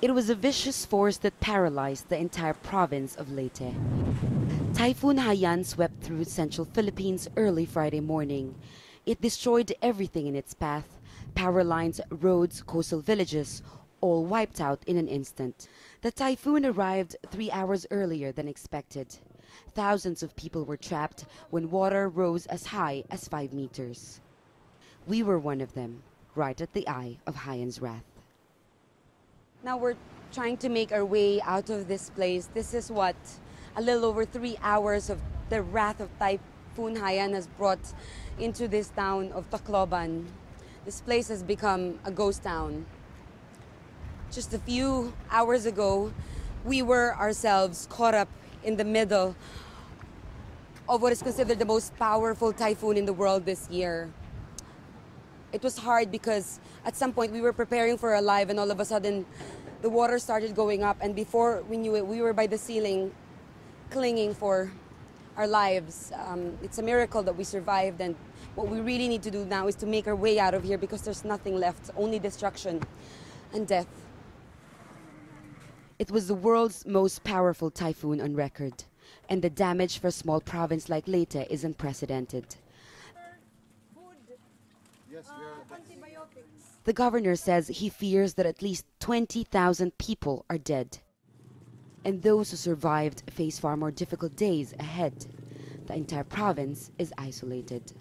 It was a vicious force that paralyzed the entire province of Leyte. Typhoon Haiyan swept through central Philippines early Friday morning. It destroyed everything in its path: power lines, roads, coastal villages, all wiped out in an instant. The typhoon arrived 3 hours earlier than expected. Thousands of people were trapped when water rose as high as 5 meters. We were one of them, right at the eye of Haiyan's wrath. Now we're trying to make our way out of this place. This is what a little over 3 hours of the wrath of Typhoon Haiyan has brought into this town of Tacloban. This place has become a ghost town. Just a few hours ago, we were ourselves caught up in the middle of what is considered the most powerful typhoon in the world this year. It was hard because at some point we were preparing for our life, and all of a sudden the water started going up, and before we knew it, we were by the ceiling clinging for our lives. It's a miracle that we survived, and what we really need to do now is to make our way out of here, because there's nothing left, only destruction and death. It was the world's most powerful typhoon on record, and the damage for a small province like Leyte is unprecedented. The governor says he fears that at least 20,000 people are dead, and those who survived face far more difficult days ahead. The entire province is isolated.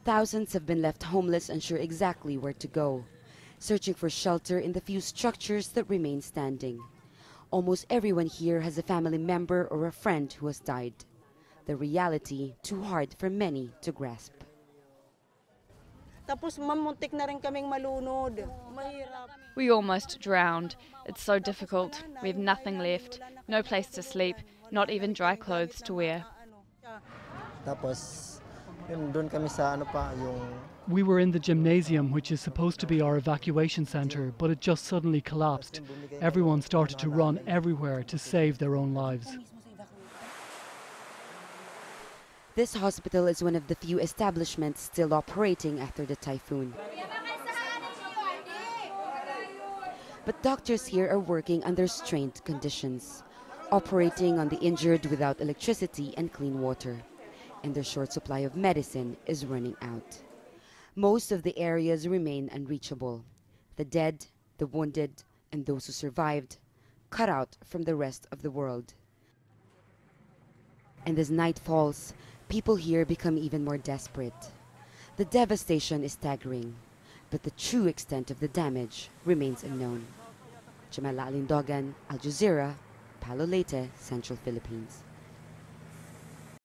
Thousands have been left homeless, unsure exactly where to go, searching for shelter in the few structures that remain standing. Almost everyone here has a family member or a friend who has died. The reality too hard for many to grasp. We almost drowned. It's so difficult. We have nothing left, no place to sleep, not even dry clothes to wear. We were in the gymnasium, which is supposed to be our evacuation center, but it just suddenly collapsed. Everyone started to run everywhere to save their own lives. This hospital is one of the few establishments still operating after the typhoon. But doctors here are working under strained conditions, operating on the injured without electricity and clean water. And their short supply of medicine is running out. Most of the areas remain unreachable. The dead, the wounded, and those who survived, cut out from the rest of the world. And as night falls, people here become even more desperate. The devastation is staggering, but the true extent of the damage remains unknown. Jamela Alindogan, Al Jazeera, Leyte, Central Philippines.